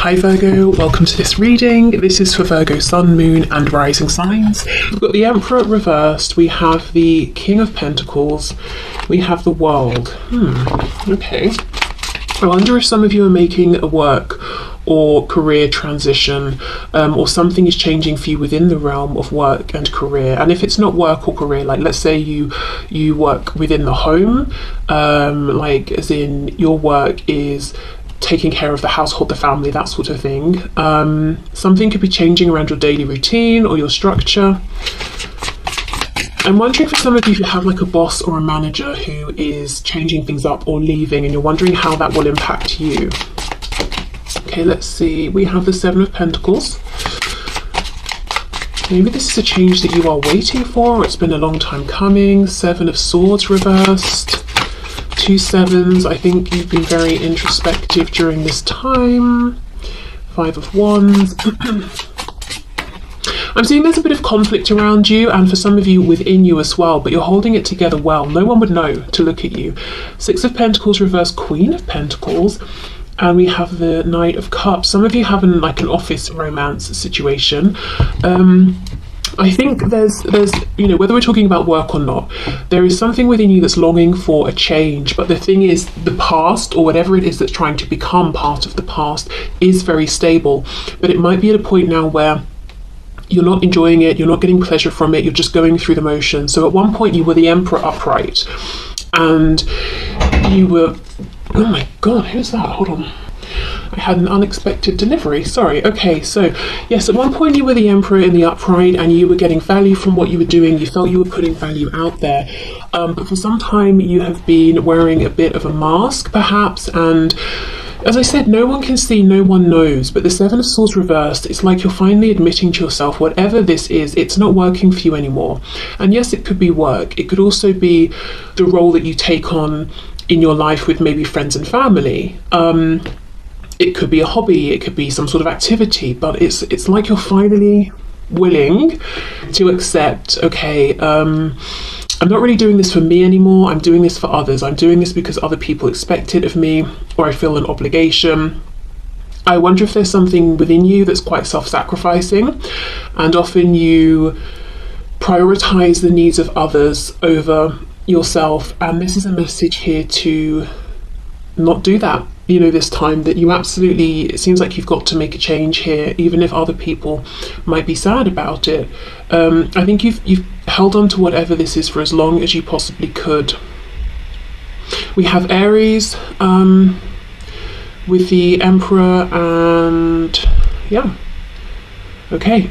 Hi Virgo, welcome to this reading. This is for Virgo Sun, Moon and Rising signs. We've got the Emperor reversed, we have the King of Pentacles, we have the World. Okay. I wonder if some of you are making a work or career transition, or something is changing for you within the realm of work and career. And if it's not work or career, like let's say you work within the home, like as in your work is taking care of the household, the family, that sort of thing. Something could be changing around your daily routine or your structure. I'm wondering for some of you who have like a boss or a manager who is changing things up or leaving, and you're wondering how that will impact you. Okay, let's see. We have the Seven of Pentacles. Maybe this is a change that you are waiting for, or it's been a long time coming. Seven of Swords reversed. Two sevens. I think you've been very introspective during this time. Five of Wands. I'm seeing there's a bit of conflict around you, and for some of you within you as well, but you're holding it together well. No one would know to look at you. Six of Pentacles reverse, Queen of Pentacles, and we have the Knight of Cups. Some of you have an office romance situation. I think there's whether we're talking about work or not, there is something within you that's longing for a change. But the thing is, the past, or whatever it is that's trying to become part of the past, is very stable. But it might be at a point now where you're not enjoying it, you're not getting pleasure from it, you're just going through the motions. So at one point you were the Emperor upright, and you were, oh my god, who's that? Hold on. I had an unexpected delivery, sorry. Okay, so yes, at one point you were the Emperor in the upright, and you were getting value from what you were doing. You felt you were putting value out there. But for some time you have been wearing a bit of a mask, perhaps, and as I said, no one can see, no one knows. But the Seven of Swords reversed, it's like you're finally admitting to yourself, whatever this is, it's not working for you anymore. And yes, it could be work. It could also be the role that you take on in your life with maybe friends and family. It could be a hobby, it could be some sort of activity, but it's like you're finally willing to accept, okay, I'm not really doing this for me anymore, I'm doing this for others. I'm doing this because other people expect it of me, or I feel an obligation. I wonder if there's something within you that's quite self-sacrificing, and often you prioritize the needs of others over yourself. And this is a message here to not do that, this time, that you absolutely, it seems like you've got to make a change here, even if other people might be sad about it. I think you've held on to whatever this is for as long as you possibly could. We have Aries with the Emperor, and yeah, okay.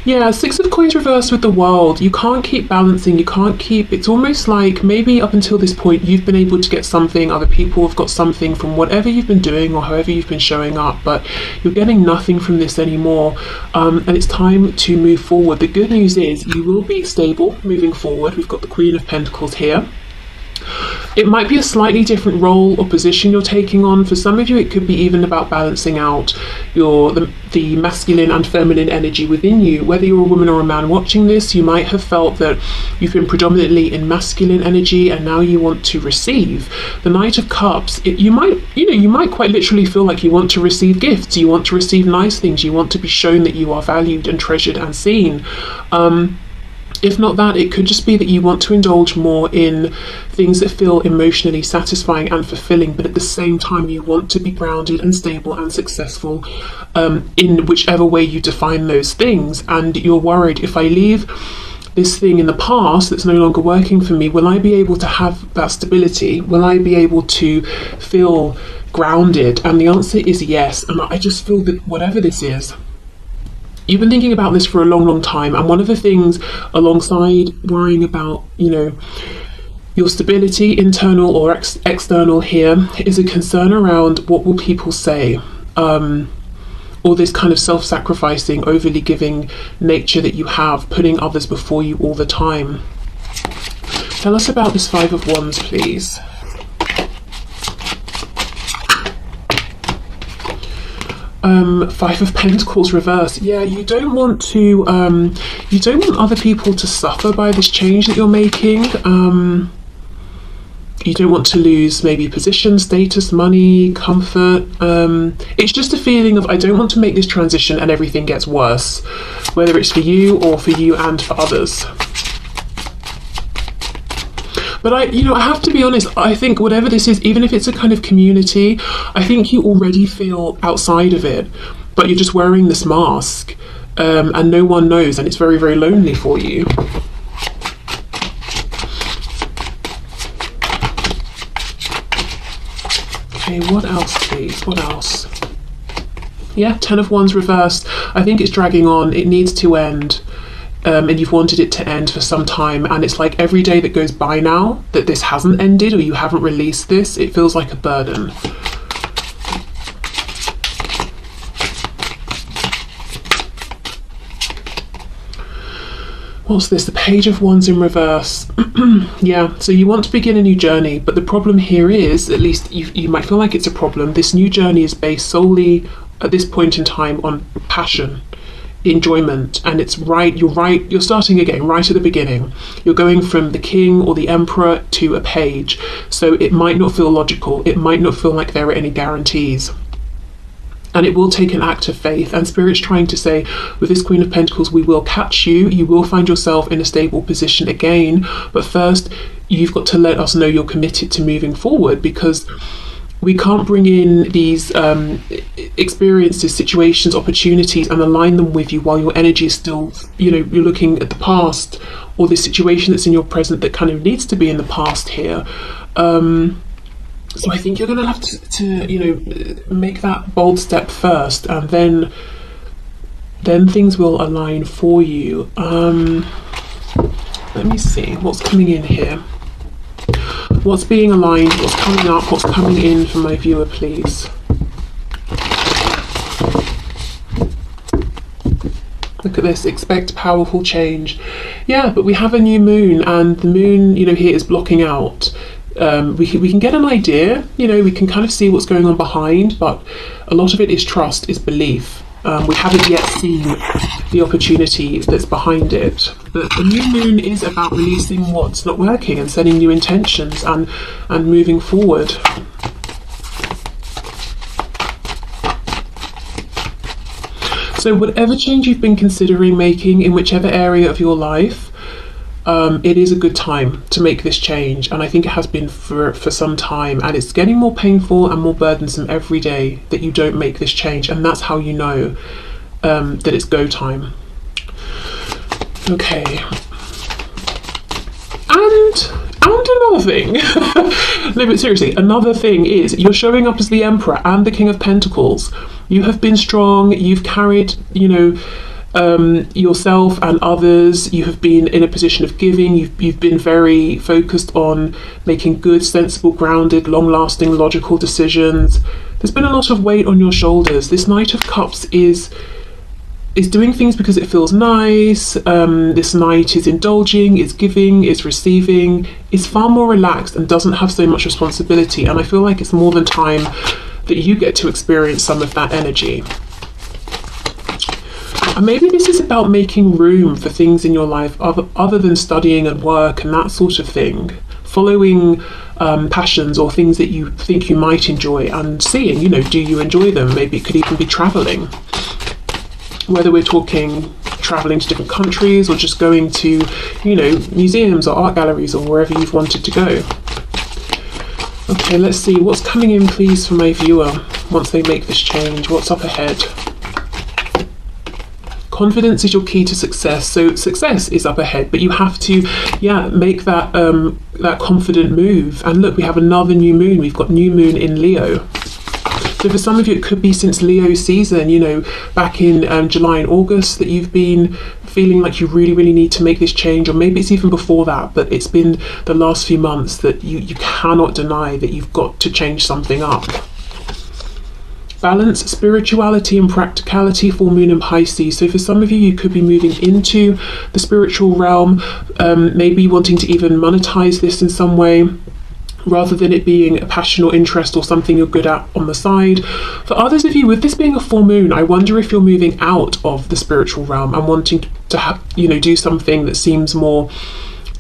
Yeah, Six of Coins reversed with the World. You can't keep balancing, it's almost like maybe up until this point you've been able to get something, other people have got something from whatever you've been doing or however you've been showing up, but you're getting nothing from this anymore, and it's time to move forward. The good news is you will be stable moving forward. We've got the Queen of Pentacles here. It might be a slightly different role or position you're taking on. For some of you, it could be even about balancing out the masculine and feminine energy within you. Whether you're a woman or a man watching this, you might have felt that you've been predominantly in masculine energy, and now you want to receive. The Knight of Cups, you might quite literally feel like you want to receive gifts, you want to receive nice things, you want to be shown that you are valued and treasured and seen. If not that, it could just be that you want to indulge more in things that feel emotionally satisfying and fulfilling, but at the same time you want to be grounded and stable and successful in whichever way you define those things. And you're worried, if I leave this thing in the past that's no longer working for me, will I be able to have that stability? Will I be able to feel grounded? And the answer is yes. And I just feel that whatever this is, you've been thinking about this for a long, long time, and one of the things alongside worrying about, your stability, internal or external here, is a concern around what will people say, or this kind of self-sacrificing, overly giving nature that you have, putting others before you all the time. Tell us about this Five of Wands, please. Five of Pentacles reverse. Yeah, you don't want other people to suffer by this change that you're making. You don't want to lose maybe position, status, money, comfort. It's just a feeling of, I don't want to make this transition and everything gets worse, whether it's for you or for you and for others. But I have to be honest, I think whatever this is, even if it's a kind of community, I think you already feel outside of it, but you're just wearing this mask, and no one knows, and it's very, very lonely for you. Okay, what else, please? What else? Yeah, Ten of Wands reversed. I think it's dragging on. It needs to end. And you've wanted it to end for some time, and it's like every day that goes by now that this hasn't ended or you haven't released this, it feels like a burden. What's this? The Page of Wands in reverse. Yeah, so you want to begin a new journey, but the problem here is, at least you might feel like it's a problem, this new journey is based solely at this point in time on passion, enjoyment, and it's you're starting again right at the beginning. You're going from the king or the emperor to a page, so it might not feel logical, it might not feel like there are any guarantees, and it will take an act of faith. And Spirit's trying to say, with this Queen of Pentacles, we will catch you, you will find yourself in a stable position again, but first you've got to let us know you're committed to moving forward, because we can't bring in these experiences, situations, opportunities and align them with you while your energy is still, you're looking at the past, or the situation that's in your present that kind of needs to be in the past here. So I think you're going to have to make that bold step first, and then things will align for you. Let me see what's coming in here. What's being aligned, what's coming up, what's coming in for my viewer, please. Look at this, expect powerful change. Yeah, but we have a new moon, and the moon, here is blocking out. We can get an idea, we can kind of see what's going on behind, but a lot of it is trust, is belief. We haven't yet seen the opportunity that's behind it. But the new moon is about releasing what's not working and setting new intentions and moving forward. So whatever change you've been considering making in whichever area of your life, it is a good time to make this change, and I think it has been for some time, and it's getting more painful and more burdensome every day that you don't make this change, and that's how you know that it's go time. Okay, and another thing no, but seriously, another thing is you're showing up as the Emperor and the King of Pentacles. You have been strong, you've carried yourself and others, you have been in a position of giving, you've been very focused on making good, sensible, grounded, long-lasting, logical decisions. There's been a lot of weight on your shoulders. This Knight of Cups is doing things because it feels nice. This Knight is indulging, is giving, is receiving, is far more relaxed and doesn't have so much responsibility, and I feel like it's more than time that you get to experience some of that energy. And maybe this is about making room for things in your life other than studying and work and that sort of thing. Following passions or things that you think you might enjoy, and seeing, do you enjoy them? Maybe it could even be traveling. Whether we're talking traveling to different countries or just going to, museums or art galleries or wherever you've wanted to go. Okay, let's see what's coming in, please, for my viewer once they make this change. What's up ahead? Confidence is your key to success. So success is up ahead, but you have to, make that that confident move. And look, we have another new moon. We've got new moon in Leo. So for some of you, it could be since Leo season, back in July and August, that you've been feeling like you really, really need to make this change, or maybe it's even before that, but it's been the last few months that you cannot deny that you've got to change something up. Balance, spirituality and practicality, full moon in Pisces. So for some of you, you could be moving into the spiritual realm, maybe wanting to even monetize this in some way, rather than it being a passion or interest or something you're good at on the side. For others of you, with this being a full moon, I wonder if you're moving out of the spiritual realm and wanting to have, do something that seems more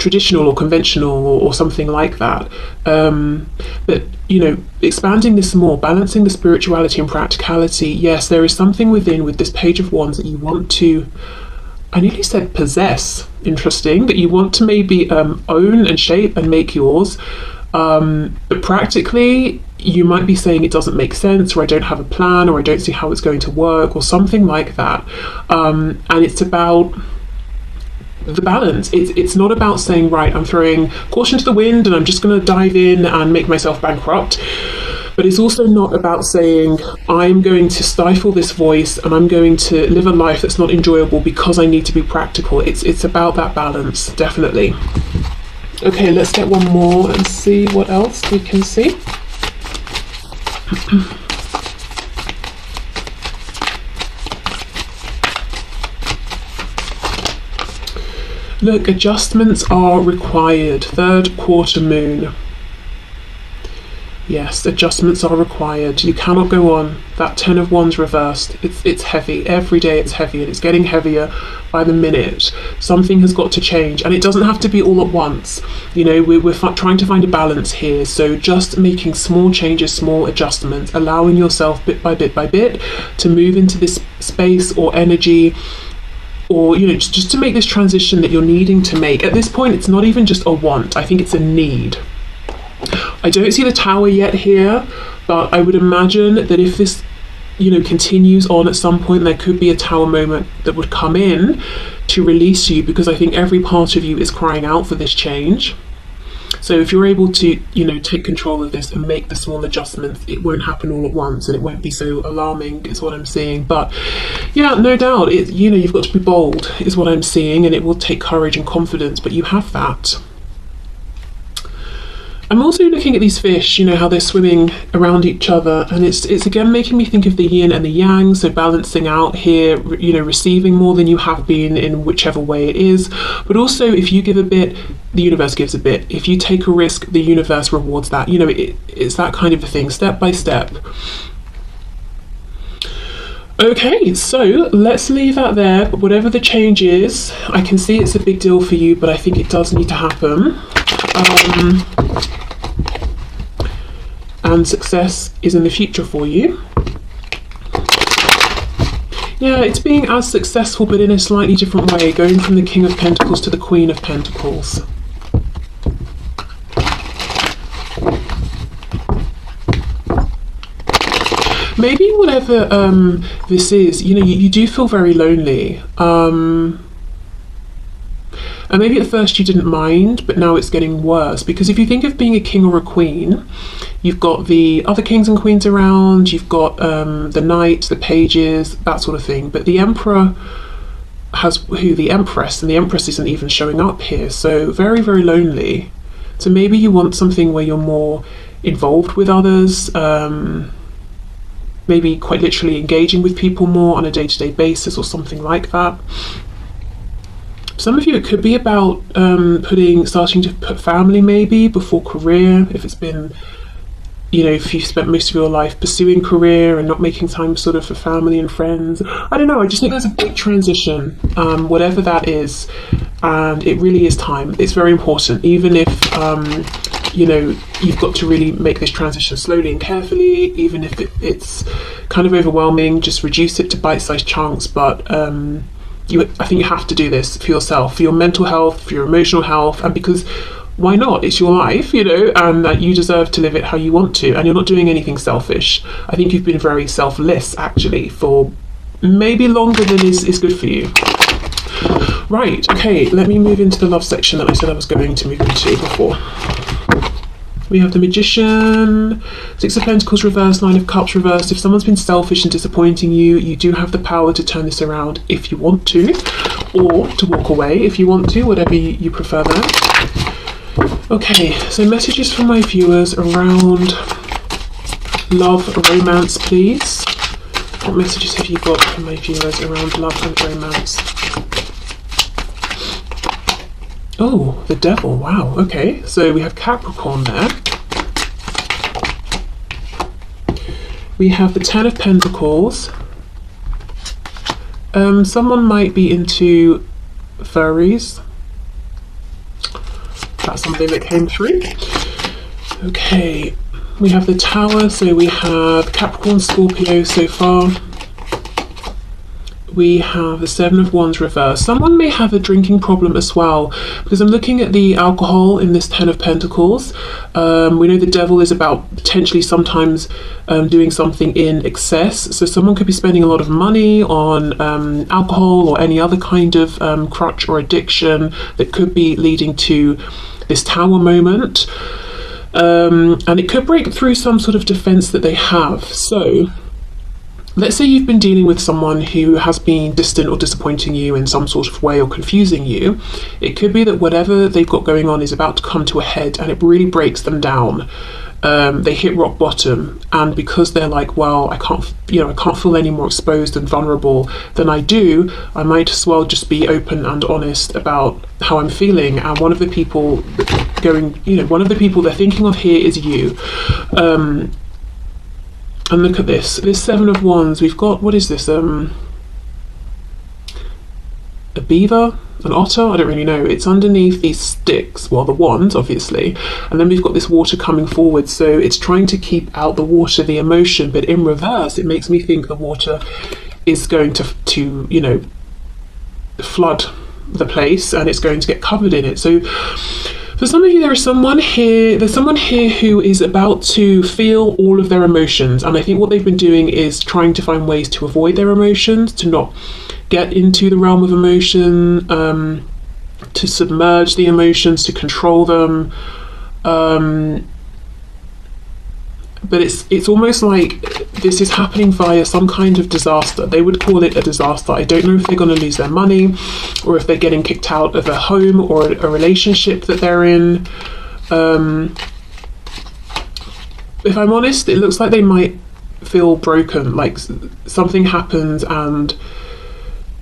traditional or conventional or something like that. But you know, expanding this more, balancing the spirituality and practicality. Yes, there is something within with this Page of Wands that you want to, I nearly said possess, interesting, that you want to maybe own and shape and make yours. But practically, you might be saying it doesn't make sense, or I don't have a plan, or I don't see how it's going to work, or something like that. And it's about the balance. It's not about saying, right, I'm throwing caution to the wind and I'm just going to dive in and make myself bankrupt. But it's also not about saying, I'm going to stifle this voice and I'm going to live a life that's not enjoyable because I need to be practical. It's about that balance, definitely. Okay, let's get one more and see what else we can see. Look, adjustments are required. Third quarter moon. Yes, adjustments are required. You cannot go on. That Ten of Wands reversed. It's heavy. Every day it's heavy, and it's getting heavier by the minute. Something has got to change, and it doesn't have to be all at once. You know, we're trying to find a balance here. So just making small changes, small adjustments, allowing yourself bit by bit by bit to move into this space or energy, or you know, just to make this transition that you're needing to make. At this point, it's not even just a want. I think it's a need. I don't see the Tower yet here, but I would imagine that if this, you know, continues on, at some point there could be a Tower moment that would come in to release you, because I think every part of you is crying out for this change. So if you're able to, you know, take control of this and make the small adjustments, it won't happen all at once and it won't be so alarming, is what I'm seeing. But yeah, no doubt, you know, you've got to be bold, is what I'm seeing, and it will take courage and confidence, but you have that. I'm also looking at these fish, you know, how they're swimming around each other, and it's again making me think of the yin and the yang, so balancing out here, you know, receiving more than you have been in whichever way it is, but also if you give a bit, the universe gives a bit. If you take a risk, the universe rewards that. You know, it's that kind of a thing, step by step. Okay, so let's leave that there, but whatever the change is, I can see it's a big deal for you, but I think it does need to happen. And success is in the future for you. Yeah, it's being as successful but in a slightly different way, going from the King of Pentacles to the Queen of Pentacles. Maybe whatever this is, you know, you do feel very lonely. And maybe at first you didn't mind, but now it's getting worse. Because if you think of being a king or a queen, you've got the other kings and queens around, you've got the knights, the pages, that sort of thing. But the emperor has the empress, and the empress isn't even showing up here. So very, very lonely. So maybe you want something where you're more involved with others, maybe quite literally engaging with people more on a day-to-day basis or something like that. Some of you, it could be about starting to put family maybe before career, if it's been, you know, if you've spent most of your life pursuing career and not making time sort of for family and friends. I don't know, I just think there's a big transition, whatever that is, and it really is time. It's very important, even if, you know, you've got to really make this transition slowly and carefully, even if it's kind of overwhelming, just reduce it to bite-sized chunks, but I think you have to do this for yourself, for your mental health, for your emotional health, and because why not? It's your life, you know, and you deserve to live it how you want to, and you're not doing anything selfish. I think you've been very selfless, actually, for maybe longer than is good for you. Right, okay, let me move into the love section that I said I was going to move into before. We have the Magician, Six of Pentacles reversed, Nine of Cups reversed. If someone's been selfish and disappointing you, you do have the power to turn this around if you want to, or to walk away if you want to, whatever you prefer there. Okay, so messages from my viewers around love, romance, please. What messages have you got from my viewers around love and romance? Oh, the Devil, wow, okay. So we have Capricorn there. We have the Ten of Pentacles. Someone might be into furries. That's something that came through. Okay, we have the Tower, so we have Capricorn, Scorpio so far. We have the Seven of Wands reversed. Someone may have a drinking problem as well, because I'm looking at the alcohol in this Ten of Pentacles. We know the Devil is about potentially sometimes doing something in excess. So someone could be spending a lot of money on alcohol or any other kind of crutch or addiction that could be leading to this Tower moment. And it could break through some sort of defense that they have. So let's say you've been dealing with someone who has been distant or disappointing you in some sort of way or confusing you. It could be that whatever they've got going on is about to come to a head and it really breaks them down. They hit rock bottom, and because they're like, well, I can't feel any more exposed and vulnerable than I do, I might as well just be open and honest about how I'm feeling. And one of the people they're thinking of here is you. And look at this Seven of Wands. We've got, what is this? A beaver? An otter? I don't really know. It's underneath these sticks, well, the wands, obviously. And then we've got this water coming forward. So it's trying to keep out the water, the emotion. But in reverse, it makes me think the water is going to flood the place and it's going to get covered in it. So for some of you, there's someone here who is about to feel all of their emotions, and I think what they've been doing is trying to find ways to avoid their emotions, to not get into the realm of emotion, to submerge the emotions, to control them. But it's almost like this is happening via some kind of disaster. They would call it a disaster. I don't know if they're going to lose their money, or if they're getting kicked out of a home or a relationship that they're in. If I'm honest, it looks like they might feel broken, like something happens and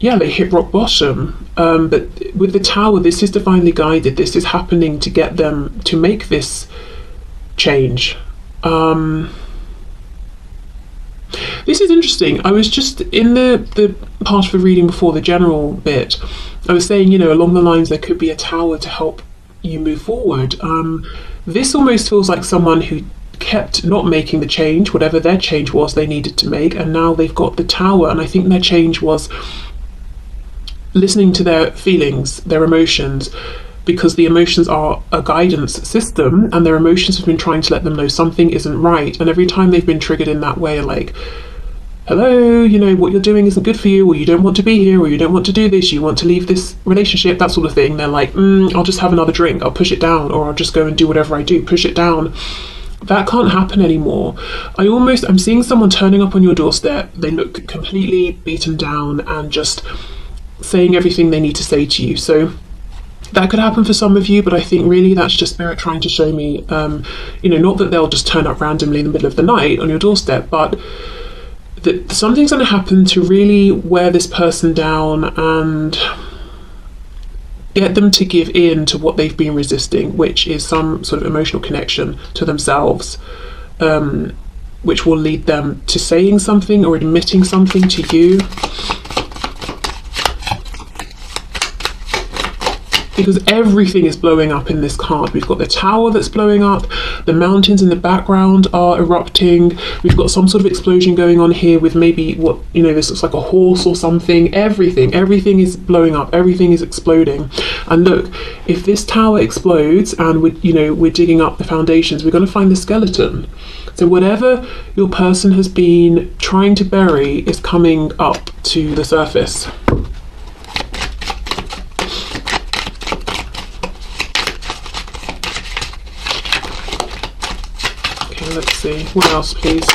they hit rock bottom. But with the Tower, this is divinely guided. This is happening to get them to make this change. This is interesting. I was just in the part of the reading before, the general bit, I was saying, along the lines there could be a Tower to help you move forward. This almost feels like someone who kept not making the change, whatever their change was they needed to make, and now they've got the Tower, and I think their change was listening to their feelings, their emotions, because the emotions are a guidance system, and their emotions have been trying to let them know something isn't right. And every time they've been triggered in that way, like, hello, what you're doing isn't good for you, or you don't want to be here, or you don't want to do this, you want to leave this relationship, that sort of thing. They're like, I'll just have another drink, I'll push it down, or I'll just go and do whatever I do, push it down. That can't happen anymore. I'm seeing someone turning up on your doorstep. They look completely beaten down and just saying everything they need to say to you. So that could happen for some of you, but I think really that's just Spirit trying to show me, not that they'll just turn up randomly in the middle of the night on your doorstep, but that something's going to happen to really wear this person down and get them to give in to what they've been resisting, which is some sort of emotional connection to themselves, which will lead them to saying something or admitting something to you. Because everything is blowing up in this card. We've got the Tower that's blowing up, the mountains in the background are erupting, we've got some sort of explosion going on here with maybe this looks like a horse or something. Everything is blowing up, everything is exploding. And look, if this Tower explodes and we're digging up the foundations, we're going to find the skeleton. So whatever your person has been trying to bury is coming up to the surface. Let's see, what else please?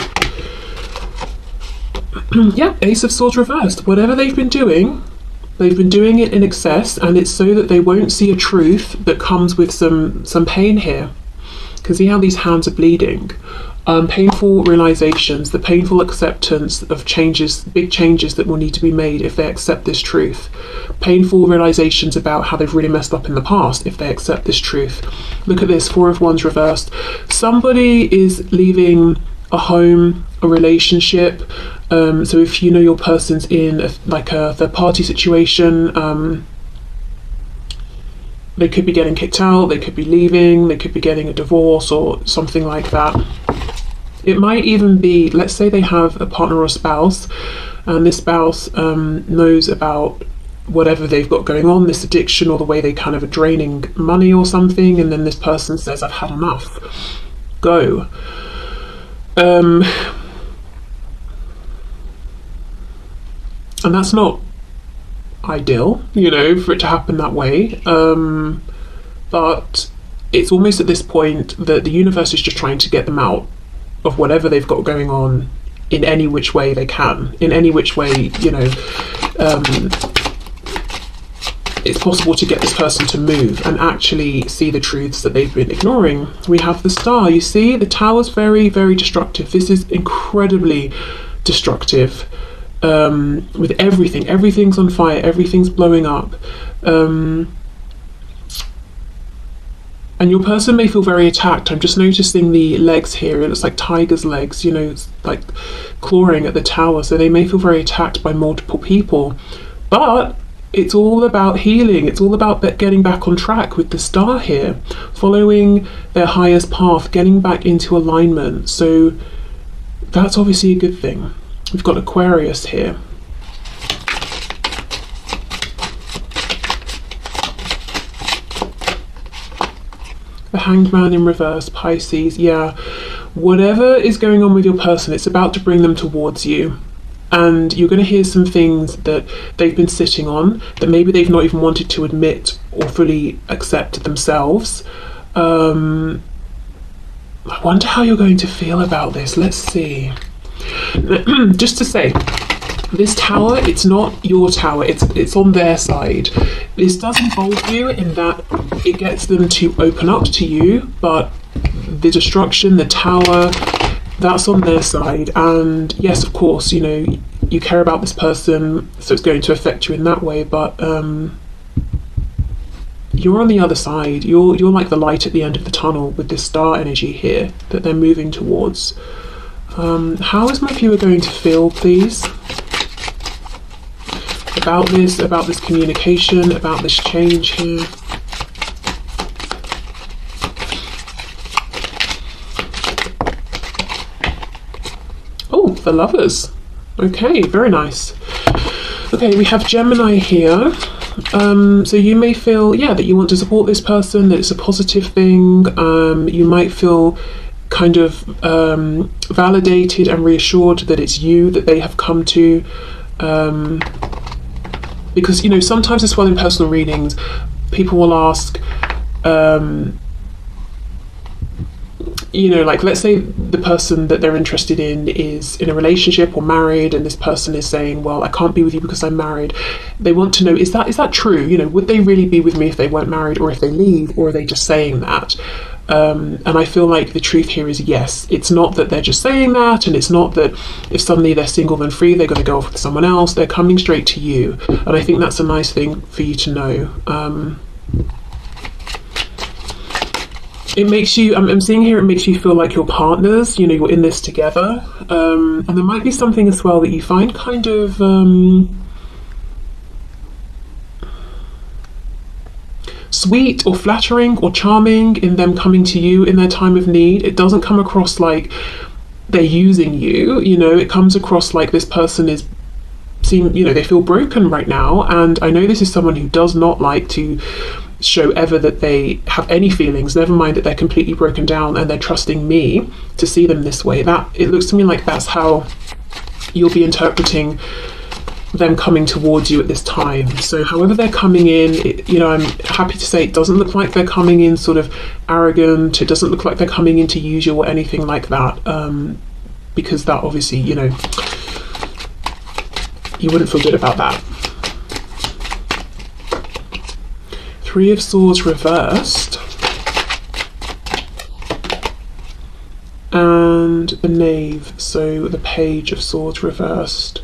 Yeah, Ace of Swords reversed. Whatever they've been doing it in excess, and it's so that they won't see a truth that comes with some pain here. Because see how these hands are bleeding? Painful realizations, the painful acceptance of changes, big changes that will need to be made if they accept this truth. Painful realizations about how they've really messed up in the past if they accept this truth. Look at this, Four of Wands reversed. Somebody is leaving a home, a relationship. So if your person's in a third party situation, They could be getting kicked out, they could be leaving, they could be getting a divorce or something like that. It might even be, let's say they have a partner or spouse, and this spouse knows about whatever they've got going on, this addiction, or the way they kind of are draining money or something, and then this person says, I've had enough, go. And that's not ideal, you know, for it to happen that way, but it's almost at this point that the universe is just trying to get them out of whatever they've got going on in any which way they can, in any which way, you know, it's possible to get this person to move and actually see the truths that they've been ignoring. We have the Star. You see, the Tower's very, very destructive. This is incredibly destructive. With everything, everything's on fire, everything's blowing up, and your person may feel very attacked. I'm just noticing the legs here, it looks like tiger's legs, you know, it's like clawing at the Tower, so they may feel very attacked by multiple people, but it's all about healing. It's all about getting back on track with the Star here, following their highest path, getting back into alignment, so that's obviously a good thing. We've got Aquarius here. The Hanged Man in reverse, Pisces. Yeah, whatever is going on with your person, it's about to bring them towards you. And you're going to hear some things that they've been sitting on, that maybe they've not even wanted to admit or fully accept themselves. I wonder how you're going to feel about this. Let's see. Just to say, this Tower, it's not your Tower, it's on their side. This does involve you in that it gets them to open up to you, but the destruction, the Tower, that's on their side. And yes, of course, you know, you care about this person, so it's going to affect you in that way, but you're on the other side. You're like the light at the end of the tunnel with this Star energy here that they're moving towards. How is my viewer going to feel, please, about this communication, about this change here? Oh, the Lovers. Okay, very nice. Okay, we have Gemini here. So you may feel, yeah, that you want to support this person, that it's a positive thing. You might feel kind of validated and reassured that it's you that they have come to, because, you know, sometimes as well in personal readings, people will ask, you know, like, let's say the person that they're interested in is in a relationship or married, and this person is saying, well, I can't be with you because I'm married. They want to know, is that true? You know, would they really be with me if they weren't married, or if they leave, or are they just saying that? And I feel like the truth here is yes. It's not that they're just saying that, and it's not that if suddenly they're single and free, they're going to go off with someone else. They're coming straight to you, and I think that's a nice thing for you to know. It makes you, I'm seeing here, it makes you feel like you're partners, you know, you're in this together. And there might be something as well that you find kind of sweet or flattering or charming in them coming to you in their time of need. It doesn't come across like they're using you, you know, it comes across like this person is, you know, they feel broken right now. And I know this is someone who does not like to show ever that they have any feelings, never mind that they're completely broken down, and they're trusting me to see them this way. That, it looks to me like that's how you'll be interpreting them coming towards you at this time. So however they're coming in, you know, I'm happy to say it doesn't look like they're coming in sort of arrogant. It doesn't look like they're coming in to use you or anything like that, because that obviously, you know, you wouldn't feel good about that. Three of Swords reversed, and the Knave, so the Page of Swords reversed.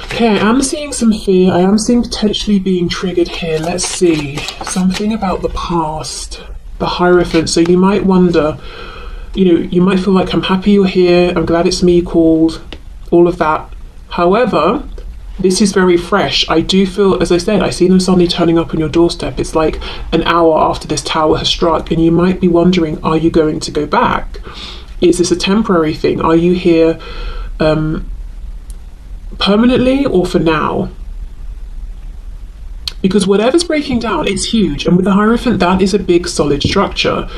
Okay, I am seeing some fear. I am seeing potentially being triggered here. Let's see. Something about the past. The Hierophant. So you might wonder, you know, you might feel like, I'm happy you're here. I'm glad it's me called. All of that. However, this is very fresh. I do feel, as I said, I see them suddenly turning up on your doorstep. It's like an hour after this tower has struck, and you might be wondering, are you going to go back? Is this a temporary thing? Are you here permanently or for now? Because whatever's breaking down, it's huge. And with the Hierophant, that is a big, solid structure.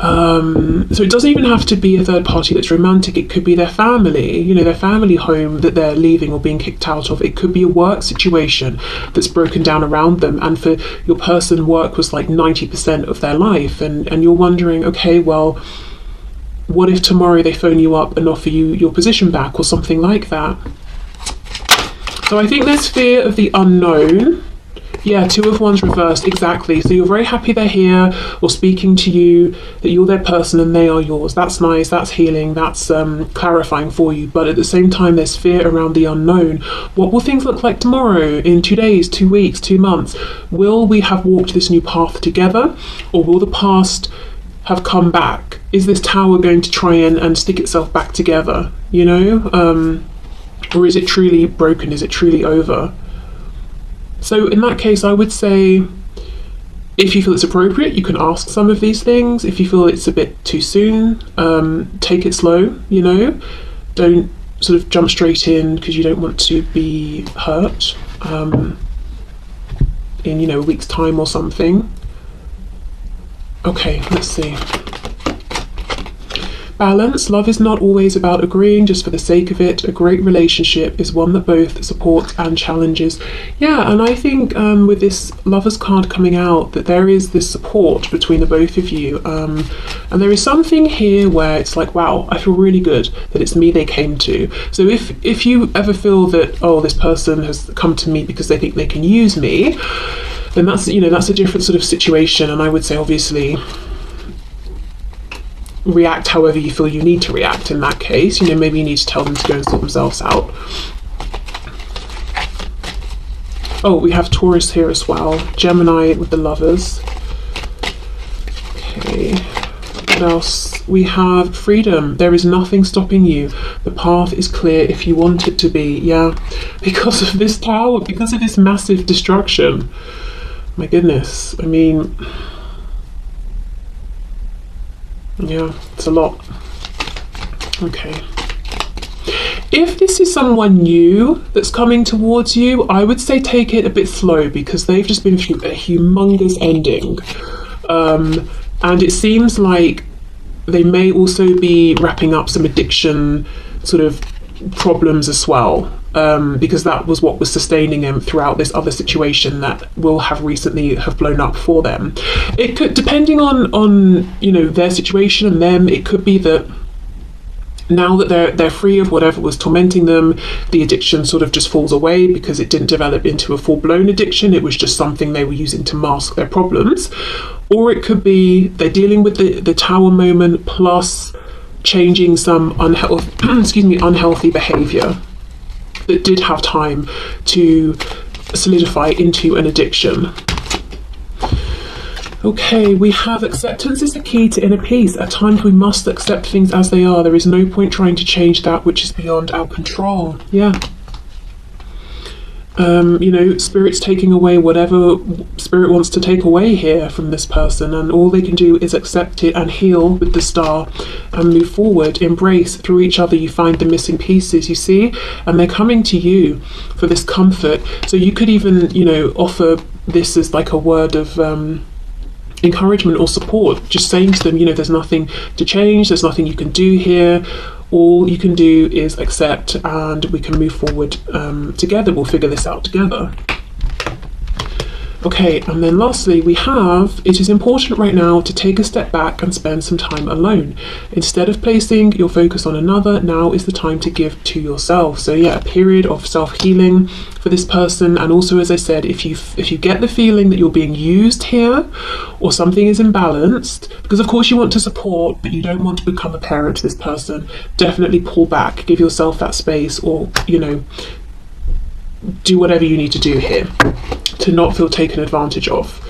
So it doesn't even have to be a third party that's romantic. It could be their family, you know, their family home that they're leaving or being kicked out of. It could be a work situation that's broken down around them. And for your person, work was like 90% of their life. And you're wondering, okay, well, what if tomorrow they phone you up and offer you your position back or something like that? So I think there's fear of the unknown. Yeah, Two of Wands reversed, exactly. So you're very happy they're here or speaking to you, that you're their person and they are yours. That's nice, that's healing, that's clarifying for you. But at the same time, there's fear around the unknown. What will things look like tomorrow, in 2 days, 2 weeks, 2 months? Will we have walked this new path together, or will the past have come back? Is this tower going to try and stick itself back together, you know? Or is it truly broken? Is it truly over? So in that case, I would say, if you feel it's appropriate, you can ask some of these things. If you feel it's a bit too soon, take it slow, you know. Don't sort of jump straight in because you don't want to be hurt in, you know, a week's time or something. Okay, let's see. Balance. Love is not always about agreeing just for the sake of it. A great relationship is one that both supports and challenges. Yeah, and I think with this Lovers card coming out, that there is this support between the both of you. And there is something here where it's like, wow, I feel really good that it's me they came to. So if you ever feel that, oh, this person has come to me because they think they can use me, then that's, you know, that's a different sort of situation. And I would say, obviously, react however you feel you need to react in that case. You know, maybe you need to tell them to go and sort themselves out. Oh, we have Taurus here as well. Gemini with the Lovers. Okay, what else? We have freedom. There is nothing stopping you. The path is clear if you want it to be. Yeah, because of this tower, because of this massive destruction. My goodness, I mean, yeah, it's a lot. Okay. If this is someone new that's coming towards you, I would say take it a bit slow, because they've just been through a humongous ending. And it seems like they may also be wrapping up some addiction sort of problems as well. Because that was what was sustaining them throughout this other situation that will have recently have blown up for them. It could, depending on you know, their situation and them, it could be that now that they're free of whatever was tormenting them, the addiction sort of just falls away because it didn't develop into a full-blown addiction. It was just something they were using to mask their problems. Or it could be they're dealing with the tower moment plus changing some unhealthy behavior that did have time to solidify into an addiction. Okay, we have acceptance is the key to inner peace. At times we must accept things as they are. There is no point trying to change that which is beyond our control. Yeah. You know, Spirit's taking away whatever Spirit wants to take away here from this person, and all they can do is accept it and heal with the star and move forward. Embrace. Through each other you find the missing pieces, you see, and they're coming to you for this comfort. So you could even, you know, offer this as like a word of encouragement or support, just saying to them, you know, there's nothing to change, there's nothing you can do here. All you can do is accept, and we can move forward together. We'll figure this out together. Okay, and then lastly we have, it is important right now to take a step back and spend some time alone. Instead of placing your focus on another, now is the time to give to yourself. So yeah, a period of self-healing for this person. And also, as I said, if you get the feeling that you're being used here or something is imbalanced, because of course you want to support, but you don't want to become a parent to this person, definitely pull back, give yourself that space, or, you know, do whatever you need to do here to not feel taken advantage of.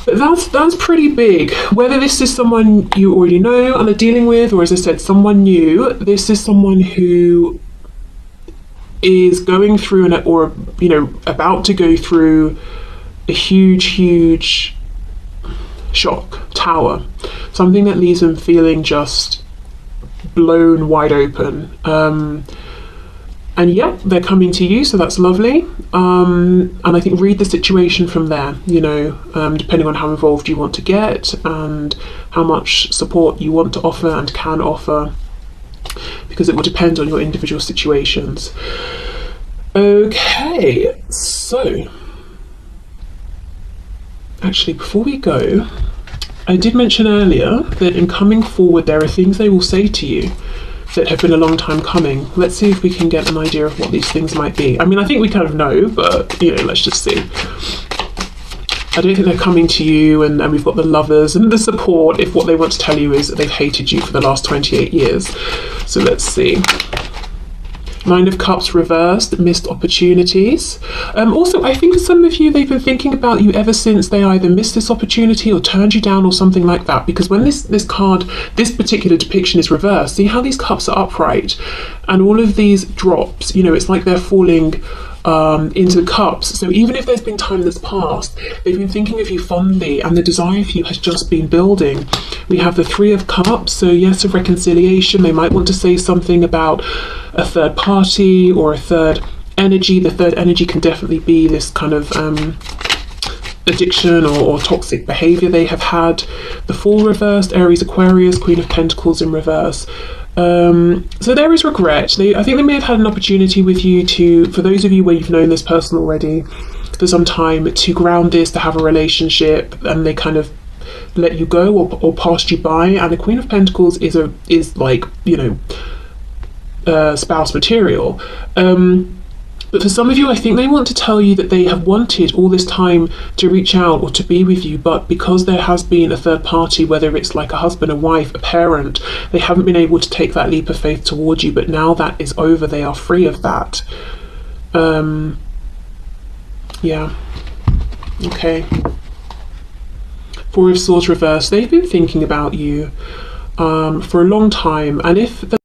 But that's pretty big. Whether this is someone you already know and are dealing with, or as I said, someone new, this is someone who is going through or about to go through a huge shock tower, something that leaves them feeling just blown wide open. And yep, they're coming to you, so that's lovely. And I think read the situation from there, depending on how involved you want to get and how much support you want to offer and can offer, because it will depend on your individual situations. Okay, so actually, before we go, I did mention earlier that in coming forward, there are things they will say to you that have been a long time coming. Let's see if we can get an idea of what these things might be. I mean, I think we kind of know, but let's just see. I don't think they're coming to you, and we've got the Lovers and the support if what they want to tell you is that they've hated you for the last 28 years. So let's see. Nine of Cups reversed, missed opportunities. Also, I think for some of you, they've been thinking about you ever since they either missed this opportunity or turned you down or something like that. Because when this card, this particular depiction is reversed, see how these cups are upright and all of these drops, it's like they're falling into the cups. So even if there's been time that's passed, they've been thinking of you fondly and the desire for you has just been building. We have the Three of Cups, so yes, of reconciliation. They might want to say something about a third party or a third energy. The third energy can definitely be this kind of addiction or toxic behavior they have had. The Fool reversed, Aries, Aquarius, Queen of Pentacles in reverse. So there is regret. I think they may have had an opportunity with you for those of you where you've known this person already for some time, to ground this, to have a relationship, and they kind of let you go or passed you by. And the Queen of Pentacles is like, spouse material. But for some of you, I think they want to tell you that they have wanted all this time to reach out or to be with you, but because there has been a third party, whether it's like a husband, a wife, a parent, they haven't been able to take that leap of faith towards you. But now that is over, they are free of that. Yeah. Okay. Four of Swords reversed. They've been thinking about you for a long time, and if the